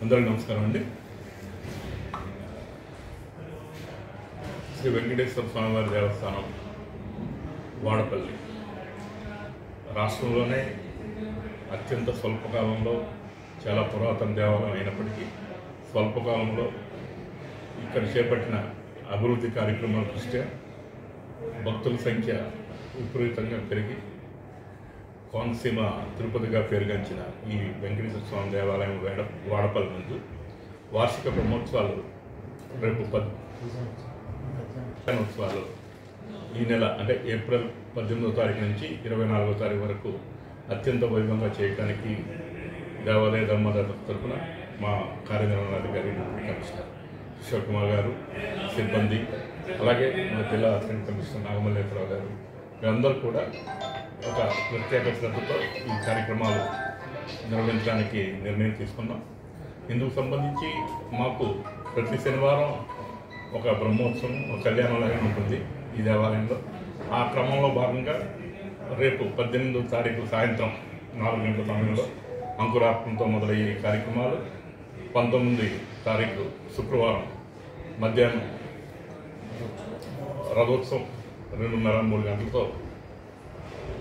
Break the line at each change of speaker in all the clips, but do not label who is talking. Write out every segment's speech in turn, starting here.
అందరికీ నమస్కారం అండి. శ్రీ వెంకటేశ్వర స్వామివారి దేవస్థానం వాడపల్లి రాష్ట్రంలోనే అత్యంత స్వల్పకాలంలో చాలా పురాతన దేవాలయం అయినప్పటికీ స్వల్పకాలంలో ఇక్కడ చేపట్టిన అభివృద్ధి కార్యక్రమాల దృష్ట్యా భక్తుల సంఖ్య విపరీతంగా పెరిగి కోనసీమ తిరుపతిగా పేరుగాంచిన ఈ వెంకటేశ్వర స్వామి దేవాలయం వాడపల్లి నందు వార్షిక బ్రహ్మోత్సవాలు రేపు ఉత్సవాలు ఈ నెల అంటే ఏప్రిల్ 18వ తారీఖు నుంచి 24వ తారీఖు వరకు అత్యంత వైభవంగా చేయడానికి దేవాలయ ధర్మదాత తరఫున మా కార్యనిర్వహణాధికారి కమిషనర్ కిషోర్ కుమార్ గారు, సిబ్బంది, అలాగే మా జిల్లా అసిస్టెంట్ కమిషనర్ నాగమల్లేశ్వరరావు గారు వీరందరూ కూడా ఒక ప్రత్యేక శ్రద్ధతో ఈ కార్యక్రమాలు నిర్వహించడానికి నిర్ణయం తీసుకున్నాం. ఇందుకు సంబంధించి మాకు ప్రతి శనివారం ఒక బ్రహ్మోత్సవం, ఒక కళ్యాణాలయం ఉంటుంది ఈ దేవాలయంలో. ఆ క్రమంలో భాగంగా రేపు 18వ తారీఖు సాయంత్రం 4 గంటల సమయంలో అంకురార్పణతో మొదలయ్యే ఈ కార్యక్రమాలు 19వ తారీఖు శుక్రవారం మధ్యాహ్నం రథోత్సవం 2:30-3 గంటలతో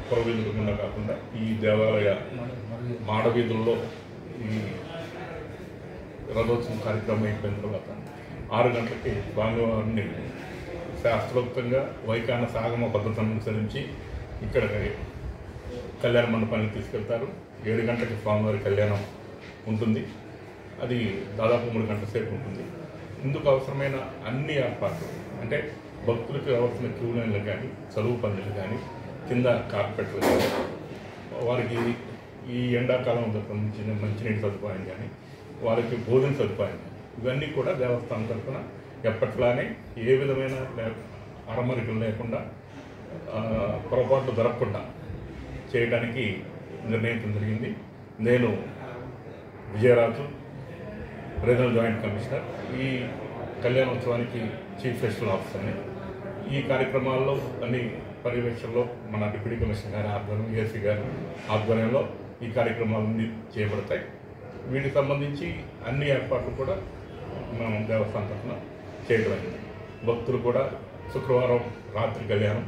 పురవీధులకుండా కాకుండా ఈ దేవాలయ మాడవీధుల్లో ఈ రథోత్సవం కార్యక్రమం అయిపోయిన తర్వాత 6 గంటలకి స్వామివారిని శాస్త్రోక్తంగా వైఖాన సాగమ పద్ధతిని అనుసరించి ఇక్కడ కళ్యాణ మండపానికి తీసుకెళ్తారు. 7 గంటలకి స్వామివారి కళ్యాణం ఉంటుంది. అది దాదాపు 3 గంటల సేపు ఉంటుంది. ఇందుకు అవసరమైన అన్ని ఏర్పాట్లు అంటే భక్తులకు కావాల్సిన క్యూ లైన్లు కానీ, చదువు పనులు కానీ, కింద కార్పెట్లు కానీ, వారికి ఈ ఎండాకాలం సంబంధించిన మంచినీటి సదుపాయం కానీ, వారికి భోజన సదుపాయం కానీ, ఇవన్నీ కూడా దేవస్థానం తరఫున ఎప్పట్లానే ఏ విధమైన అరమరికలు లేకుండా పొరపాట్లు జరగకుండా చేయడానికి నిర్ణయించడం జరిగింది. నేను విజయరాజు, రీజనల్ జాయింట్ కమిషనర్, ఈ కళ్యాణోత్సవానికి చీఫ్ ఫెస్టివల్ ఆఫీసర్ని. ఈ కార్యక్రమాల్లో అన్ని పర్యవేక్షణలో మన డిప్యూటీ కమిషనర్ గారి ఆధ్వర్యం, ఏసీ గారి ఆధ్వర్యంలో ఈ కార్యక్రమాలన్నీ చేయబడతాయి. వీటికి సంబంధించి అన్ని ఏర్పాట్లు కూడా మనం దేవస్థానం తరఫున చేయగలిగింది. భక్తులు కూడా శుక్రవారం రాత్రి కళ్యాణం,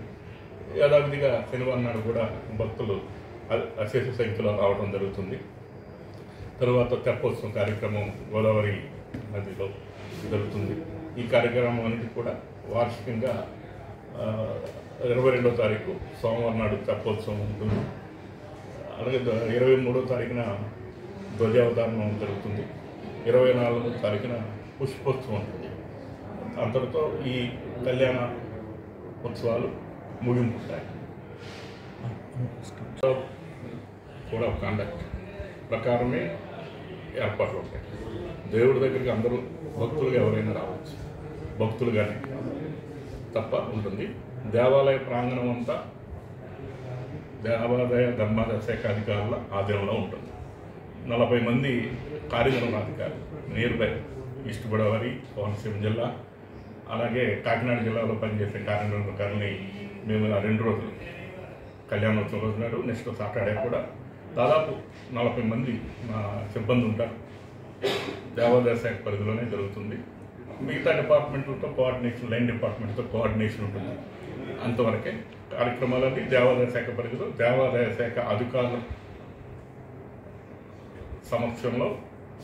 యథావిధిగా శనివారం నాడు కూడా భక్తులు అశేష సంఖ్యలో రావడం జరుగుతుంది. తరువాత తెప్పోత్సవం కార్యక్రమం గోదావరి నదిలో జరుగుతుంది. ఈ కార్యక్రమం అనేది కూడా వార్షికంగా 22వ తారీఖు సోమవారం నాడు తెప్పోత్సవం ఉంటుంది. అలాగే 23వ తారీఖున ధ్వజావతారణం జరుగుతుంది. 24వ తారీఖున పుష్పోత్సవం ఉంటుంది. అంతటితో ఈ కళ్యాణ ఉత్సవాలు ముగింపుతాయి. కూడా కాండక్ట్ ప్రకారమే ఏర్పాట్లు ఉంటాయి. దేవుడి దగ్గరికి అందరూ భక్తులుగా ఎవరైనా రావచ్చు, భక్తులుగానే తప్ప ఉంటుంది. దేవాలయ ప్రాంగణం అంతా దేవాలయ ధర్మాదాయ శాఖ అధికారుల ఆధీనంలో ఉంటుంది. 40 మంది కార్యనిర్వహణాధికారులు near by East Godavari, Konaseema జిల్లా, అలాగే కాకినాడ జిల్లాలో పనిచేసే కార్యనిర్వహణాధికారులని మేము 2 రోజులు కళ్యాణోత్సవం రోజు నాడు, నెక్స్ట్ సాటర్డే కూడా దాదాపు 40 మంది మా సిబ్బంది ఉంటారు. దేవాదాయ శాఖ పరిధిలోనే జరుగుతుంది. మిగతా డిపార్ట్మెంట్లతో కోఆర్డినేషన్, లైన్ డిపార్ట్మెంట్తో కోఆర్డినేషన్ ఉంటుంది. అంతవరకే కార్యక్రమాలన్నీ దేవాదాయ శాఖ పరిధిలో దేవాదాయ శాఖ అధికారుల సమక్షంలో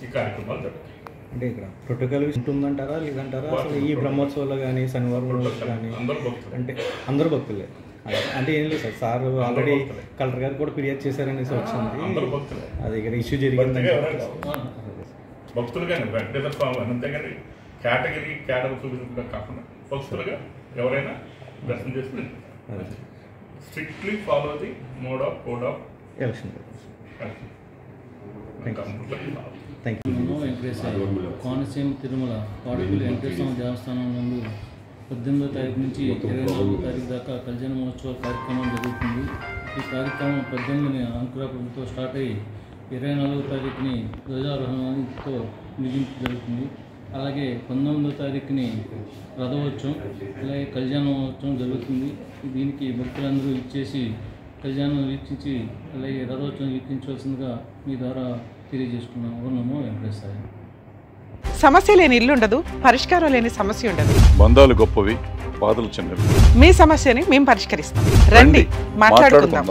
ఈ కార్యక్రమాలు జరుగుతాయి.
అంటే ఇక్కడ ప్రోటోకాల్ ఉంటుందంటారా లేదంటారా? అసలు ఈ బ్రహ్మోత్సవాలు కానీ శనివారం కానీ
అందరూ భక్తులు,
అంటే అందరూ భక్తులే అంటే ఏం లేదు సార్ ఆల్రెడీ కలెక్టర్ గారు కూడా ఫిర్యాదు చేశారనేసి వచ్చింది.
అందరూ భక్తులే.
అది ఇక్కడ ఇష్యూ జరిగింది
భక్తులుగానే వెంకటేశ్వర స్వామి, అంతేగాని కేటగిరీ చూపించడం కాకుండా భక్తులుగా ఎవరైనా దర్శనం చేసుకుని strictly follow the code of
election.
Thank you. Venkateswara Konaseema Tirumala Vadapalli Venkateswara దేవస్థానం నందు 18వ తారీఖు నుంచి 24వ తారీఖు దాకా కళ్యాణ మహోత్సవ కార్యక్రమం జరుగుతుంది. ఈ కార్యక్రమం 18ని అంకురార్పణతో స్టార్ట్ అయ్యి 24వ తారీఖుని ధ్వజారోహణతో ముగింపు జరుగుతుంది. అలాగే 19వ తారీఖుని రథోత్సవం, అలాగే కళ్యాణ మహోత్సవం జరుగుతుంది. దీనికి భక్తులందరూ ఇచ్చేసి కళ్యాణం వీక్షించి అలాగే రథోత్సవం వీక్షించవలసిందిగా మీ ద్వారా తెలియజేసుకున్నాము. నమో వెంకటేశ్వర.
సమస్య లేని ఇల్లు ఉండదు, పరిష్కారం లేని సమస్య ఉండదు.
బంధాలు గొప్పవి, బాధలు చిన్నవి.
మీ సమస్యని మేము పరిష్కరిస్తాం. రండి, మాట్లాడుకుందాం.